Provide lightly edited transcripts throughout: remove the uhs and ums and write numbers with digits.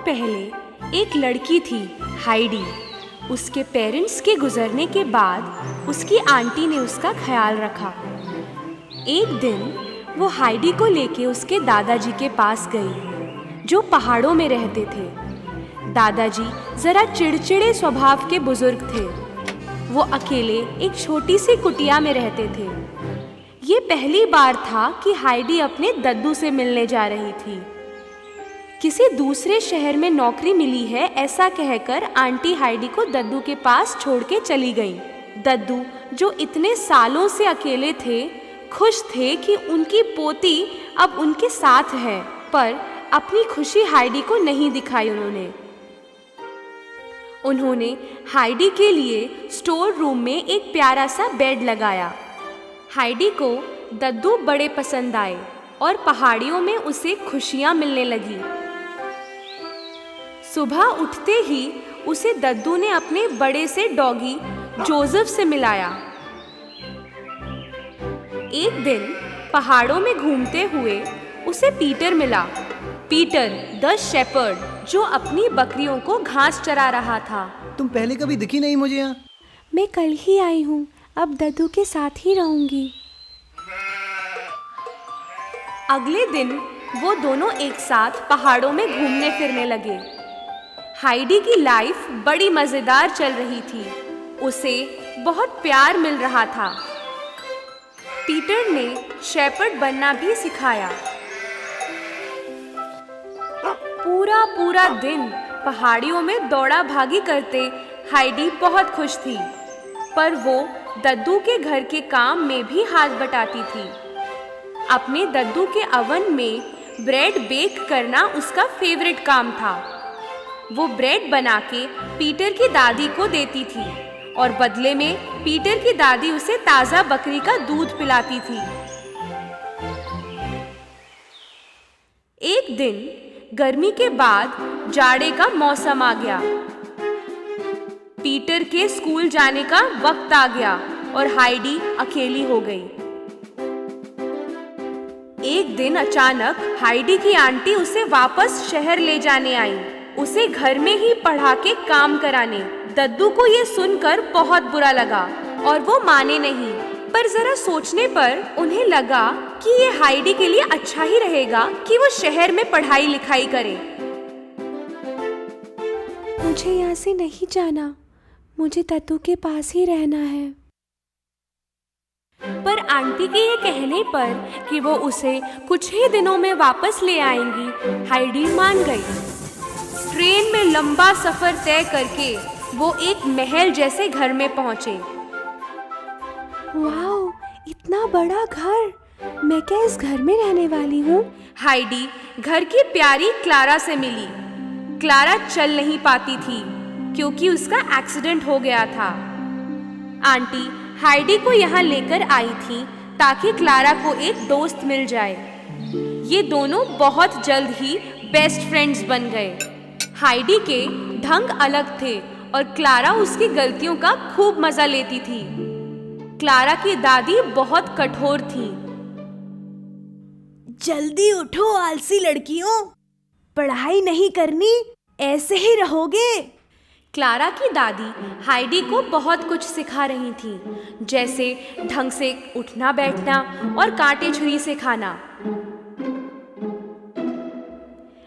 पहले एक लड़की थी, हाइडी। उसके पेरेंट्स के गुजरने के बाद उसकी आंटी ने उसका ख्याल रखा। एक दिन वो हाइडी को लेके उसके दादाजी के पास गई, जो पहाड़ों में रहते थे। दादाजी जरा चिड़चिड़े स्वभाव के बुजुर्ग थे। वो अकेले एक छोटी सी कुटिया में रहते थे। ये पहली बार था कि हाइडी अपने दद्दू से मिलने जा रही थी। किसी दूसरे शहर में नौकरी मिली है ऐसा कहकर आंटी हाइडी को दद्दू के पास छोड़ के चली गई। दद्दू, जो इतने सालों से अकेले थे, खुश थे कि उनकी पोती अब उनके साथ है, पर अपनी खुशी हाइडी को नहीं दिखाई। उन्होंने हाइडी के लिए स्टोर रूम में एक प्यारा सा बेड लगाया। हाइडी को दद्दू बड़े पसंद आए और पहाड़ियों में उसे खुशियां मिलने लगी। सुबह उठते ही उसे दद्दू ने अपने बड़े से डॉगी जोसेफ से मिलाया। एक दिन पहाड़ों में घूमते हुए उसे पीटर मिला। पीटर द शेपर्ड, जो अपनी बकरियों को घास चरा रहा था। तुम पहले कभी दिखी नहीं मुझे यहाँ। मैं कल ही आई हूँ, अब दद्दू के साथ ही रहूंगी। अगले दिन वो दोनों एक साथ पहाड़ों में घूमने फिरने लगे। हाइडी की लाइफ बड़ी मजेदार चल रही थी। उसे बहुत प्यार मिल रहा था। पीटर ने शेपर्ड बनना भी सिखाया। पूरा दिन पहाड़ियों में दौड़ा भागी करते हाइडी बहुत खुश थी, पर वो दद्दू के घर के काम में भी हाथ बटाती थी। अपने दद्दू के अवन में ब्रेड बेक करना उसका फेवरेट काम था। वो ब्रेड बना के पीटर की दादी को देती थी और बदले में पीटर की दादी उसे ताज़ा बकरी का दूध पिलाती थी। एक दिन गर्मी के बाद जाड़े का मौसम आ गया। पीटर के स्कूल जाने का वक्त आ गया और हाइडी अकेली हो गई। एक दिन अचानक हाइडी की आंटी उसे वापस शहर ले जाने आई, उसे घर में ही पढ़ा के काम कराने। दद्दू को ये सुनकर बहुत बुरा लगा और वो माने नहीं, पर जरा सोचने पर उन्हें लगा कि ये हाइडी के लिए अच्छा ही रहेगा कि वो शहर में पढ़ाई लिखाई करे। मुझे यहाँ से नहीं जाना, मुझे दद्दू के पास ही रहना है। पर आंटी के ये कहने पर कि वो उसे कुछ ही दिनों में वापस ले आएंगी, हाइडी मान गई। ट्रेन में लंबा सफर तय करके वो एक महल जैसे घर में पहुंचे। वाओ, इतना बड़ा घर! मैं क्या इस घर में रहने वाली हूँ? हाइडी घर की प्यारी क्लारा से मिली। क्लारा चल नहीं पाती थी क्योंकि उसका एक्सीडेंट हो गया था। आंटी हाइडी को यहाँ लेकर आई थी ताकि क्लारा को एक दोस्त मिल जाए। ये दोनों बहुत जल्द ही बेस्ट फ्रेंड्स बन गए। हाइडी के ढंग अलग थे और क्लारा उसकी गलतियों का खूब मजा लेती थी। क्लारा की दादी बहुत कठोर थी। जल्दी उठो आलसी लड़कियों, पढ़ाई नहीं करनी, ऐसे ही रहोगे। क्लारा की दादी हाइडी को बहुत कुछ सिखा रही थी, जैसे ढंग से उठना बैठना और कांटे छुरी से खाना।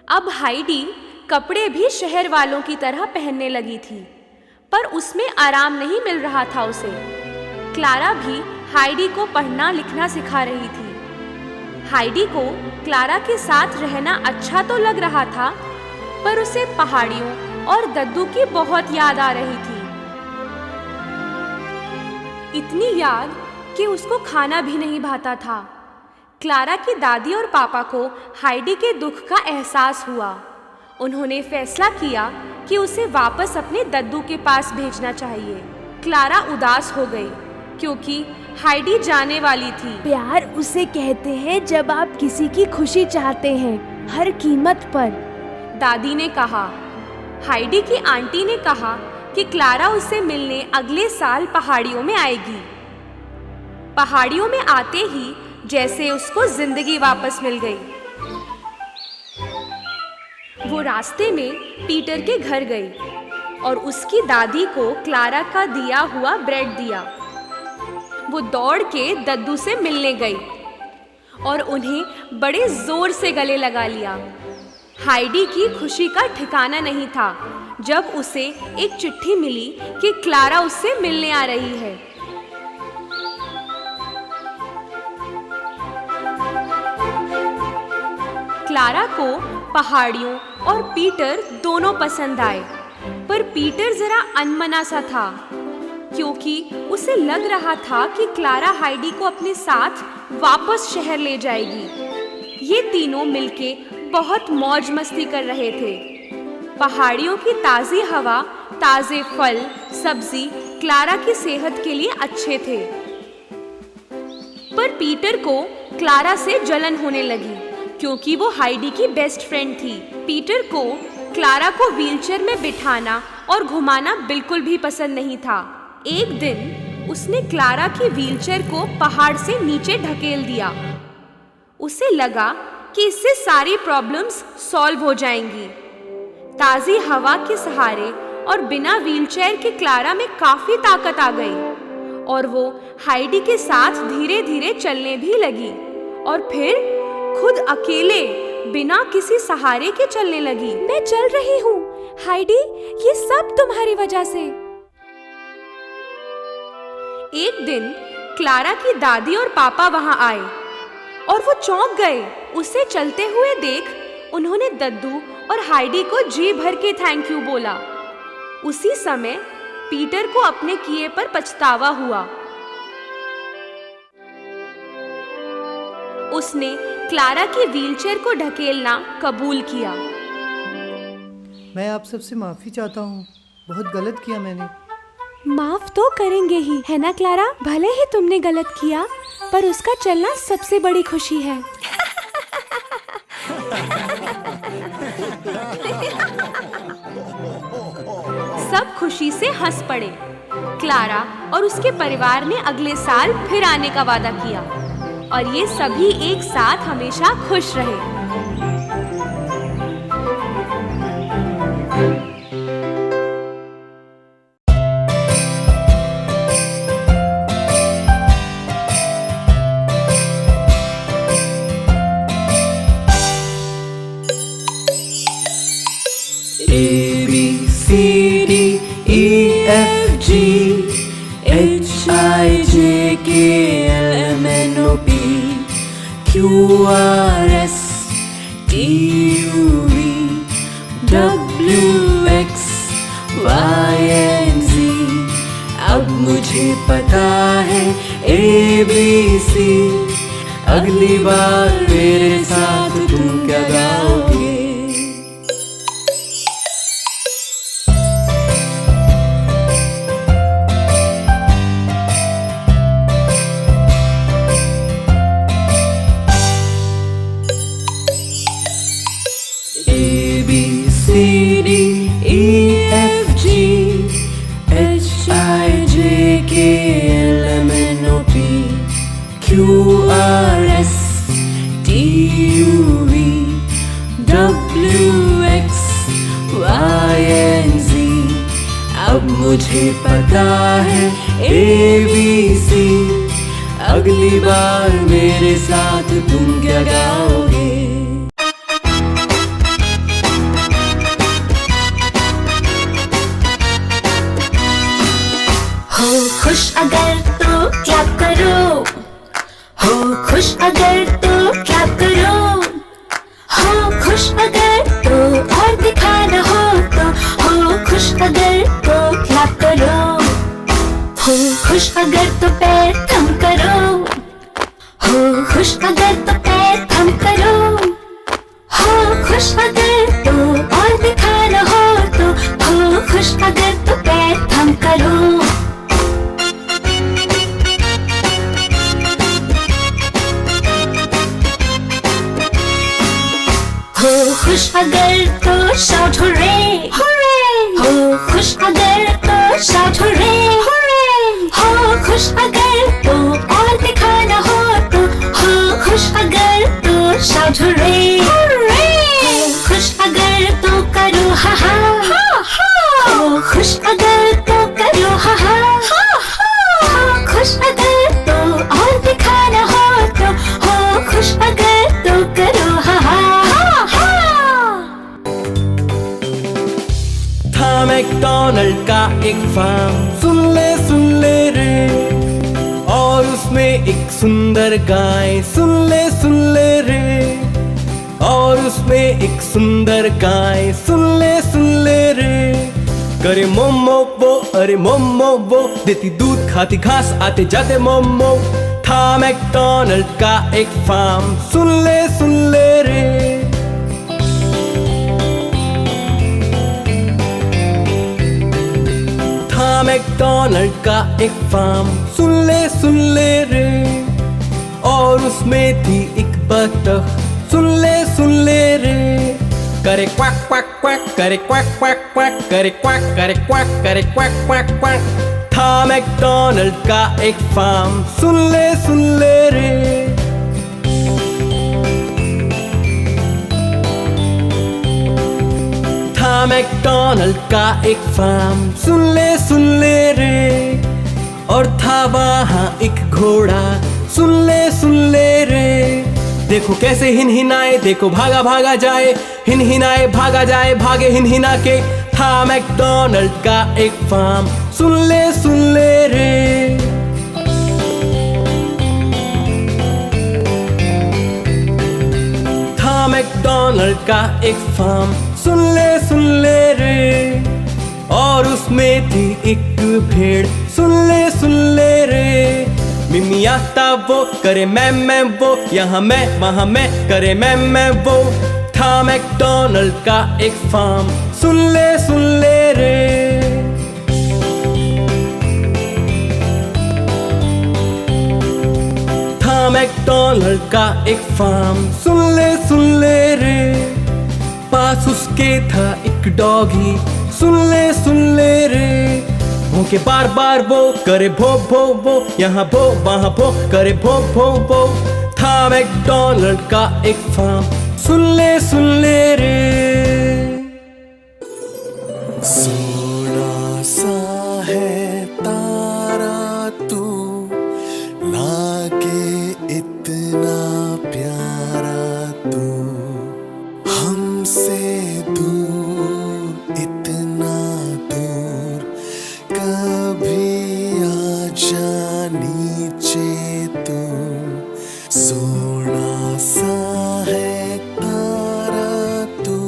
अब हाइडी कपड़े भी शहर वालों की तरह पहनने लगी थी, पर उसमें आराम नहीं मिल रहा था उसे। क्लारा भी हाइडी को पढ़ना लिखना सिखा रही थी। हाइडी को क्लारा के साथ रहना अच्छा तो लग रहा था, पर उसे पहाड़ियों और दद्दू की बहुत याद आ रही थी। इतनी याद कि उसको खाना भी नहीं भाता था। क्लारा की दादी और पापा को हाइडी के दुख का एहसास हुआ। उन्होंने फैसला किया कि उसे वापस अपने दद्दू के पास भेजना चाहिए। क्लारा उदास हो गई क्योंकि हाइडी जाने वाली थी। प्यार उसे कहते हैं जब आप किसी की खुशी चाहते हैं, हर कीमत पर, दादी ने कहा। हाइडी की आंटी ने कहा कि क्लारा उससे मिलने अगले साल पहाड़ियों में आएगी। पहाड़ियों में आते ही जैसे उसको जिंदगी वापस मिल गई। वो रास्ते में पीटर के घर गई और उसकी दादी को क्लारा का दिया हुआ ब्रेड दिया। वो दौड़ के दद्दू से मिलने गई और उन्हें बड़े जोर से गले लगा लिया। हाइडी की खुशी का ठिकाना नहीं था जब उसे एक चिट्ठी मिली कि क्लारा उससे मिलने आ रही है। क्लारा को पहाड़ियों और पीटर दोनों पसंद आए, पर पीटर जरा अनमना सा था क्योंकि उसे लग रहा था कि क्लारा हाइडी को अपने साथ वापस शहर ले जाएगी। ये तीनों मिलके बहुत मौज मस्ती कर रहे थे। पहाड़ियों की ताज़ी हवा, ताज़े फल, सब्जी क्लारा की सेहत के लिए अच्छे थे। पर पीटर को क्लारा से जलन होने लगी क्योंकि वो हाइडी की बेस्ट फ्रेंड थी। पीटर को क्लारा को व्हीलचेयर में बिठाना और घुमाना बिल्कुल भी पसंद नहीं था। एक दिन उसने क्लारा की व्हीलचेयर को पहाड़ से नीचे ढकेल दिया। उसे लगा कि इससे सारी प्रॉब्लम्स सॉल्व हो जाएंगी। ताज़ी हवा के सहारे और बिना व्हीलचेयर के क्लारा में काफ़ी ताकत आ गई और वो हाइडी के साथ धीरे धीरे चलने भी लगी और फिर खुद अकेले बिना किसी सहारे के चलने लगी। मैं चल रही हूँ हाइडी, ये सब तुम्हारी वजह से। एक दिन क्लारा की दादी और पापा वहां आए और वो चौंक गए। उसे चलते हुए देख उन्होंने दद्दू और हाइडी को जी भर के थैंक यू बोला। उसी समय पीटर को अपने किए पर पछतावा हुआ। उसने क्लारा की व्हीलचेयर को ढकेलना कबूल किया। मैं आप सबसे माफ़ी चाहता हूँ, बहुत गलत किया मैंने। माफ तो करेंगे ही, है ना क्लारा? भले ही तुमने गलत किया, पर उसका चलना सबसे बड़ी खुशी है। सब खुशी से हंस पड़े। क्लारा और उसके परिवार ने अगले साल फिर आने का वादा किया और ये सभी एक साथ हमेशा खुश रहे। A B C D E F G H I J K L M N O P Q R S T U V W X Y and Z। अब मुझे पता है A B C, अगली बार मेरे साथ तुम क्या गाओगे? A B C D E F G H I J K L M N O P Q R S T U V W X Y and Z। अब मुझे पता है A B C, अगली बार मेरे साथ तुम क्या गाओगे? हो खुश अगर तो क्लैप करो, हो खुश अगर तो क्लैप करो, हो खुश अगर तो और दिखाना हो तो, हो खुश अगर तो क्लैप करो, हो खुश अगर तो पैर थम करो, हो खुश अगर तो पैर थम करो, हो खुश अगर तो और दिखाना हो तो, हो खुश अगर तो पैर थम करो। हो खुश अगर तो शाउट हुर्रे, हो खुश अगर तो शाउट हुर्रे, हो खुश अगर तो और दिखाना हो तो, हो खुश अगर तो शाउट हुर्रे, हो खुश अगर एक फार्म, सुन ले रे। और उसमें एक सुंदर गाय, सुन ले रे। और उसमें एक सुंदर गाय, सुन ले रे। करे मोमो वो, अरे मोमो वो, देती दूध खाती घास आते जाते मोमो। था मैकडॉनल्ड का एक फार्म, सुन ले रे। था मैकडॉनल्ड का एक फार्म, सुन ले रे। और उसमें थी एक बतख, सुन ले रे। करे क्वाक क्वाक क्वाक, करे क्वाक क्वाक क्वाक, करे क्वाक करे क्वाक, करे क्वाक क्वाक क्वाक। था मैकडॉनल्ड का एक फार्म, सुन ले रे। था मैकडॉनल्ड का एक फार्म, सुन ले रे। और था वहाँ एक घोड़ा, सुन ले रे। देखो कैसे हिनहिनाए, देखो भागा भागा जाए, हिनहिनाए भागा जाए, भागे हिनहिना के। था मैकडॉनल्ड का एक फार्म, सुन ले रे। था मैकडॉनल्ड का एक फार्म, सुन ले रे। और उसमें थी एक भेड़, सुन ले रे। मिमी आता वो, करे मैं वो, यहाँ मैं वहाँ मैं, करे मैं वो। था मैकडॉनल्ड का एक फार्म, सुन ले रे। था मैकडॉनल्ड का एक फार्म, सुन ले रे। पास उसके था एक डॉगी, सुन ले रे। भौंके बार बार वो, करे भो भो, यहाँ भो वहाँ भो, करे भो भो। था मैकडॉनल्ड का एक फार्म, सुन ले रे। सोना सा है तारा तू, लागे इतना प्यारा तू। हमसे दूर, इतना दूर, कभी आ जा नीचे तू। सोना सा है तारा तू,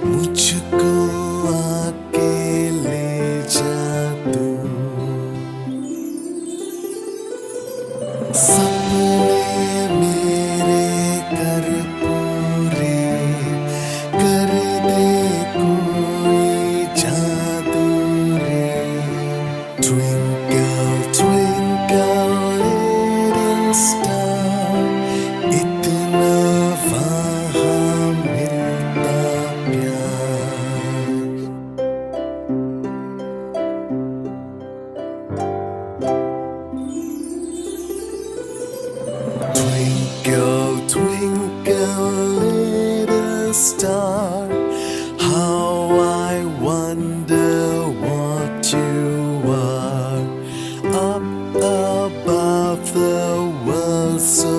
मुझको आके ले जा तू। सपने मेरे कर पूरे, कर दे कोई जादू रे। Twinkle, twinkle, little star, इतना वहाँ मिलता प्यार। Twinkle, twinkle, little star, how I wonder what you are. Up above the world so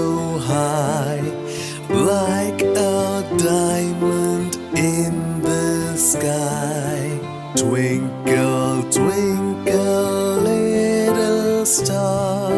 high, like a diamond in the sky. Twinkle, twinkle, little star,